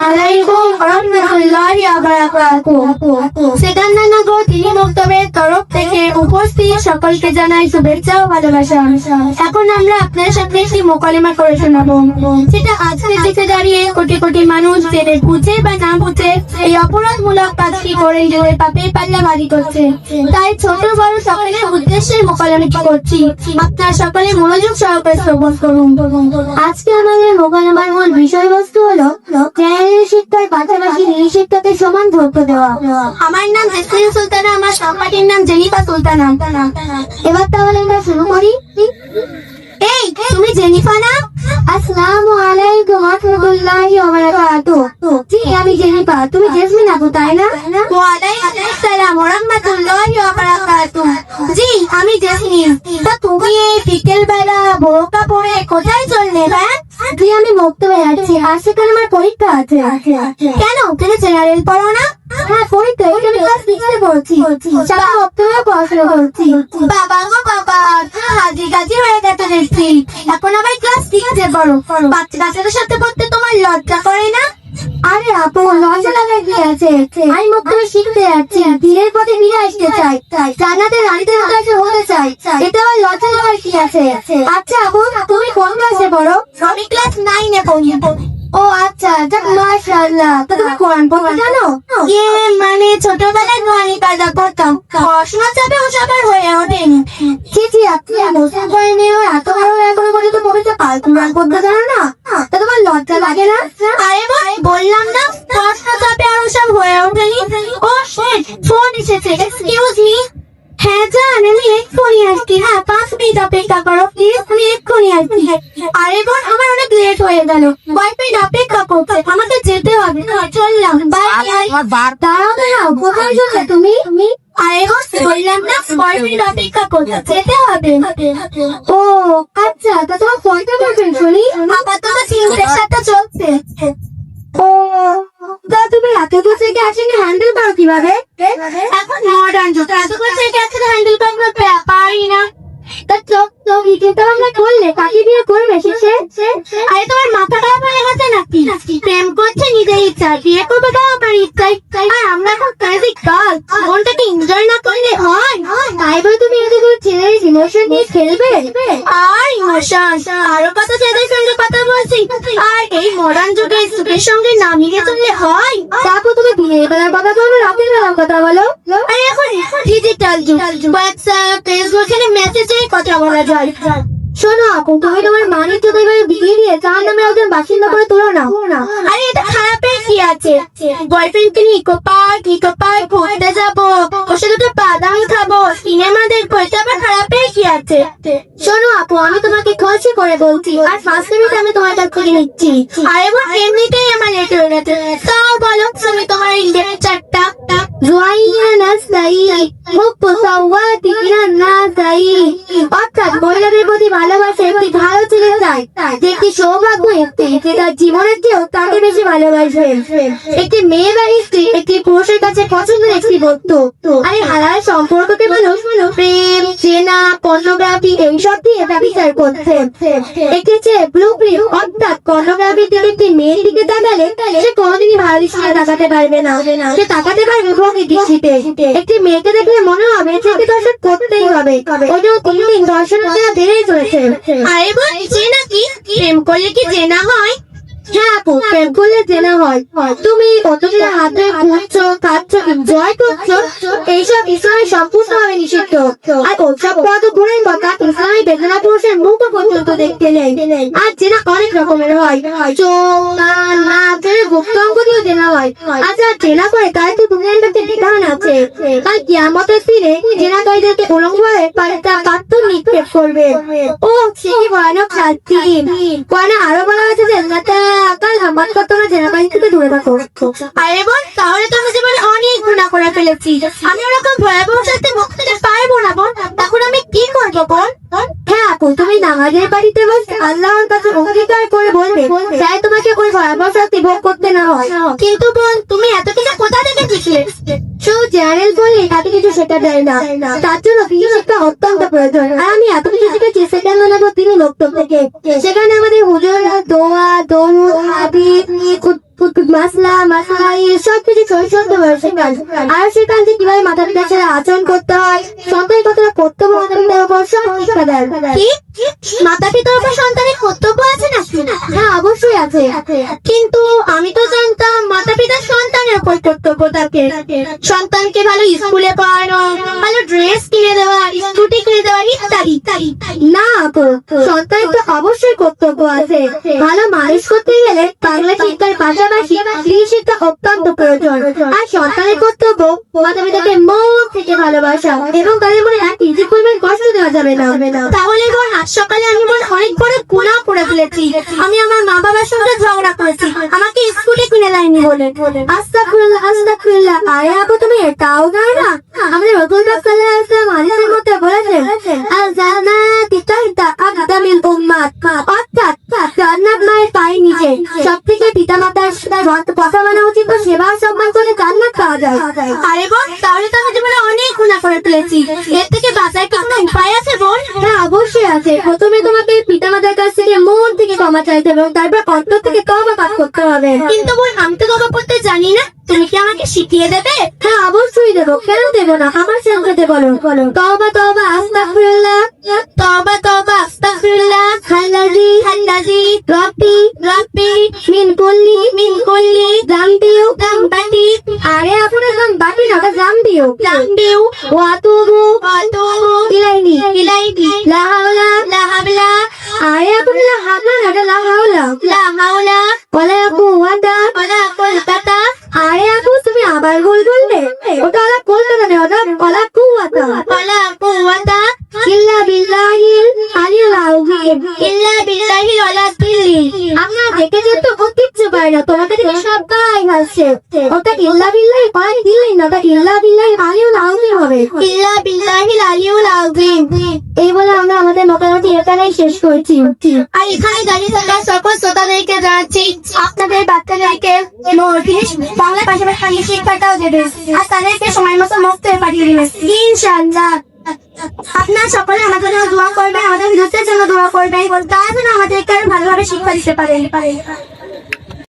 আলাইকুম রাহমাতুল্লাহি ওয়া বারাকাতুহু। সেকান্দানগর তিনি মক্তবের তরফ থেকে উপস্থিত সকলকে জানাই শুভেচ্ছা ও ভালোবাসা। এখন আমরা আপনার সাথে একটি মোকালেমা করে শোনাবো, সেটা আজকের দিকে দাঁড়িয়ে কোটি কোটি মানুষ জেনে বুঝে বা না বুঝে এই অপরাধমূলক কাজটি করে নিজেদের পাপের পাল্লা ভারী করছে। তাই ছোট বড় সকলের উদ্দেশ্যে মোকালেমাটি করছি, আপনার সকলে মনোযোগ সহকারে শ্রবণ করুন। আজকে আমাদের মোকালেমার মূল বিষয়বস্তু হলো জ্ঞানের শিক্ষার পাশাপাশি নিঃশিক্ষাকে সমান গুরুত্ব দেওয়া। আমার নাম জেসমিন সুলতানা, আমার সহপাঠীর নাম জেনিফা সুলতানা। এবার তাহলে আমরা শুরু করি। এই তুমি জেনিফা না? আসসালামু আলাইকুম রাহমাতুল্লাহি ওয়া বারাকাতুহু। জি আমি জেনিফা, তুমি জেসমিন আপু তাই না? ওয়া আলাইকুম আসসালাম ওয়া রাহমাতুল্লাহি ওয়া বারাকাতুহু। জি আমি জেসমিন। তা তুমি এই বিকেল বেলা বোরকা পরে কোথায় চললে? হ্যাঁ জি আমি মক্তবে যাচ্ছি, আর সেখানে আমার পরীক্ষা আছে। কেন তুমি জেনারেল পড়ো না? হ্যাঁ পরীক্ষা, আমি ক্লাস 6 পড়ছি, সারা মক্তবে পড়াশোনা করছি। বাবা গো বাবা, হাজি গাজি হয়ে গেছে দেখছি, এখন আবার ক্লাস 6 পড়ো। বাচ্চাদের সাথে পড়তে তোমার লজ্জা করে না? আরে আপু লজ্জা লাগার কি আছে? আমি মক্তবে শিখতে যাচ্ছি, দিনের পথে ফিরে আসতে চাই, জান্নাতের রানীদের কাছে হতে চাই, এটা আবার লজ্জা লাগার কি আছে? আচ্ছা আপু তুমি কোন ক্লাসে পড়ো? আমি ক্লাস 9 পড়ি। ও আচ্ছা, যাক মাশাআল্লাহ। তা তুমি কোরআন পড়তে জানো? মানে ছোটবেলায় কোরআনি কায়দা পড়তাম, পড়াশোনার চাপে ওসব আর হয়ে ওঠেনি। জি জি আপনি মুসলিম পড়েনি, এত ভালো এখনো পর্যন্ত পবিত্র পাল কোরআন পড়তে জানো না? তা তোমার লজ্জা লাগে না? আরে ভাই বললাম না পড়াশোনার চাপে আর ওসব হয়ে ওঠেনি। ও শিট, ফোন এসেছে, এক্সকিউজ মি। হ্যাঁ জান আমি এক্ষুনি আসছি। হ্যাঁ 5 মিনিট অপেক্ষা করো প্লিজ, আমি এক্ষুনি আসছি। আরে বোন আমার অনেক লেট হয়ে গেল, বয়ফ্রেন্ড অপেক্ষা করছে, আমাকে যেতে হবে। চললাম, বাই। দাঁড়াও দাঁড়াও, কোথায় চললে তুমি? আরে বোন বললাম না বয়ফ্রেন্ড অপেক্ষা করছে, যেতে হবে। ও আচ্ছা, তা তোমার কয়টা বয়ফ্রেন্ড শুনি? আপাতত 3-এর সাথে চলছে। ও তা তুমি এত বছর গ্যাসিংকে হ্যান্ডেল করো কিভাবে? এখন মডার্ন যুগ, এত বছর গ্যাসিং হ্যান্ডেল করতে পারি না। তা চোখ চোখ চিন্তা ভাবনা করলে কাকে বিয়ে করবে শেষে? আরে তোমার মাথা খারাপ হয়ে গেছে নাকি? প্রেম করছে নিজের ইচ্ছা, বিয়ে করবে তাও আমার ইচ্ছাই। আর আমরা এখন ক্লাসিক গার্ল, জীবনটাকে এনজয় না করলে হয়? তাই বলে তুমি এতগুলো ছেলের ইমোশন নিয়ে খেলবে? আর ইমোশন আরো কত ছেলেদের সঙ্গে কথা বলছি, আর এই মডার্ন যুগে সুখের সঙ্গে না মিলে চললে হয়? তারপর তুমি বিয়ের বেলার কথা বলো, রাতের বেলার কথা বলো। আরে এখন ডিজিটাল যুগ, হোয়াটসঅ্যাপ ফেসবুক এখানে মেসেজে কথা বলা যায়। শোনো আপু, তুমি তোমার মানিক যদি এবারে বিয়ে দিয়ে জাহান্নামের একজন বাসিন্দা করে তুলো না। আরে এটা খারাপের কি আছে? বয়ফ্রেন্ডকে নিয়ে ইকো পার্ক ঘুরতে যাবো, ওর সাথে তো বাদাম খাবো, সিনেমা দেখবো, এটা আবার খারাপের কি আছে? শোনো আপু আমি তোমাকে খরচি করে বলছি, আর ফার্স্ট মিনিট আমি তোমার কাছ থেকে নিচ্ছি। আরে বোন এমনিতেই আমার লেট হয়ে গেছে, তাও বলো তুমি তোমার ইন্ডিয়ান চারটা। অর্থাৎ মহিলাদের প্রতি ভালোবাসা একটি ভালো ছেলে চায় যে একটি সৌভাগ্য একটি যে তার জীবনের চেয়েও তাকে বেশি ভালোবাসবে। একটি মেয়ে বা স্ত্রী একটি পুরুষের কাছে পছন্দের একটি বস্তু। আরে হালাল সম্পর্ককে মানুষ প্রেম, চেনা, পর্নোগ্রাফি এইসব দিয়ে ব্যবচার করছে। একটি চেয়ে ব্লু প্রিন্ট অর্থাৎ পর্নোগ্রাফির দিকে একটি মেয়ের দিকে তাকালে সে কোনোদিনই ভালো দৃষ্টিতে তাকাতে পারবে না, সে তাকাতে পারবে ভঙ্গি দৃষ্টিতে। একটি মেয়েকে দেখলে মনে হবে সেকে দর্শন করতেই হবে, ওইটাও 3 দিন দর্শনের জন্য বেড়েই চলেছে। আরে বোন চেনা কি? প্রেম করলে কি চেনা হয়? হ্যাঁ আপু প্রেম করলে চেনা হয়। তুমি কতদিন হাতে ঘুরছো, খাচ্ছো, এনজয় করছো, এইসব ইসলামে সম্পূর্ণভাবে নিষিদ্ধ। আর ওসব কত ঘুরেন কথা, ইসলামী বেদনা পুরুষের মুখ পর্যন্ত দেখতে নেই। আর চেনা অনেক রকমের হয়, চোখ, কান, নাক, গুপ্ত অঙ্গ দিয়েও চেনা হয়। আচ্ছা চেনা করে তার তো দুনিয়ার কাছে বিধান আছে, আর কিয়ামতের দিনে চেনাকারীদেরকে উলঙ্গভাবে পাল্টা পাত্র নিক্ষেপ করবে। ও সে কি ভয়ানক শাস্তি! কোরআনে আরো বলা হয়েছে যে আকাল হামাত কত না চেনাকারী থেকে দূরে থাকো। আরে বোন তাহলে তো আমি জীবনে অনেক গুনাহ করে ফেলেছি, আমি ওরকম ভয়াবহ শাস্তি মুখ থেকে পারবো না বোন, এখন আমি কি করবো বোন? হ্যাঁ আপু তুমি নামাজের বাড়িতে বসে আল্লাহর কাছে অঙ্গীকার করে বলবে তাই তোমাকে ওই ভয়াবহ শাস্তি ভোগ করতে না হয়। কিন্তু বোন তুমি এত কিছু কোথা থেকে শিখলে? শুধু চ্যানেল বলে এত কিছু শেখা যায় না, তার জন্য কিছু শিক্ষা অত্যন্ত প্রয়োজন। আর আমি এত কিছু শিখেছি সেখানে নেবো তিনি বক্তব্য থেকে, সেখানে আমাদের হুজুররা দোয়া, দরুদ, হাদিস, মাসলা শৈশব শেখান, আর শেখান যে কিভাবে মাতা পিতার সাথে আচরণ করতে হয়, সন্তানের কতটা কর্তব্য মাতা পিতার উপর সব শিক্ষা দেন। মাতা পিতার উপর সন্তানের কর্তব্য আছে নাকি? হ্যাঁ, অবশ্যই আছে, কিন্তু আমি তো জানতাম মাতা পিতার সন্তানের উপর কর্তব্য থাকে। সন্তানকে ভালো স্কুলে পড়ানো, ভালো ড্রেস কিনে দেওয়া, স্কুটি কিনে দেওয়া ইত্যাদি ইত্যাদি। না আপু, সন্তানের তো অবশ্যই কর্তব্য আছে। ভালো মানুষ করতে গেলে বাংলা শিক্ষার পাশাপাশি ইংরেজি শিক্ষা অত্যন্ত প্রয়োজন। আর সন্তানের কর্তব্য মাতা পিতাকে মন থেকে ভালোবাসা এবং তাদের মনে এক ইঞ্চি পরিমাণ কষ্ট দেওয়া যাবে না। তাহলে বোন, আজ সকালে আমি অনেক বড় গুনাহ করে ফেলেছি। আমি আমার মা বাবার সঙ্গে ঝগড়া করেছি আমাকে স্কুলে কিনে লাইনি বলে। আস্তাগফিরুল্লাহ, আস্তাগফিরুল্লাহ। আরে আপু, তুমি এটাও জানো না? আমাদের রাসূল সাল্লাল্লাহু আলাইহি ওয়াসাল্লাম হাদিসের মধ্যে বলেছেন, আল জান্নাতু তাহতা আকদামিল উম্মাত, অর্থাৎ জান্নাত মায়ের পায়ের নিচে। সবথেকে পিতামাতার কথা মানা উচিত, তো সেবা সম্মান করে জান্নাত পাওয়া যায়। আরে বোন, তাহলে তো আমি জীবনে অনেক গুনাহ করে ফেলেছি। এর থেকে বাঁচার কি কোনো উপায় আছে বোন? হ্যাঁ, অবশ্যই আছে। প্রথমে তোমাকে পিতামাতার কাছ থেকে মন থেকে ক্ষমা চাইতে হবে এবং তারপর অন্তর থেকে তওবা পাঠ করতে হবে। কিন্তু বোন, আমি তো তওবা করতে জানি না, তুমি কি আমাকে শিখিয়ে দেবে? হ্যাঁ, অবশ্যই দেবো, কেন দেবো না? আমার সঙ্গে বলো বলো। তওবা তওবা আস্তাগফিরুল্লাহ, তওবা তওবা আস্তাগফিরুল্লাহ, হাল্লাজি হাল্লাজি, রব্বি রব্বি, মিন কুল্লি জামবিউ জামবাতি। আরে আপনার জামবাতি না, জামবিউ জামবিউ, ওয়াতুবু ইলাইহি লা হাওলা লা হাবলা। আরে আপনার লা হাওলা না, লা হাওলা ওয়ালা কুওয়াতা ওয়ালা কুওয়াতা। আরে আপু, তুমি আবার ভুল বললে। ওটা ওলা বলতে না, ওটা ওলা কুওয়াতা ইল্লা বিল্লাহিল আলিয়্যিল আযীম, ইল্লা বিল্লাহিল আযীম। আমরা দেখে যেতে ও কিচ্ছু পারে না, তোমাকে দেখে সবাই হাসছে। ওটা ইল্লা বিল্লাহি পারে দিলেই না, ওটা ইল্লা বিল্লাহিল আলিয়্যিল আযীম হবে, ইল্লা বিল্লাহিল আলিয়্যিল আযীম। এই বলে আমরা আমাদের মোকামটি এখানেই শেষ করছি। আর এখানে দাঁড়িয়ে থাকা সকল শ্রোতাদেরকে জানাচ্ছি, আপনাদের বাচ্চাদেরকে বাংলা পাশাপাশি শিক্ষাটাও দেবে, আর তাদেরকে সময় মতো মুক্ত পাঠিয়ে দিবেন ইনশাআল্লাহ। আপনার সকলে আমাদের জন্য দোয়া করবেন, আমাদের বিরুদ্ধের জন্য দোয়া করবেন, তার জন্য আমাদেরকে ভালোভাবে শিক্ষা দিতে পারেন।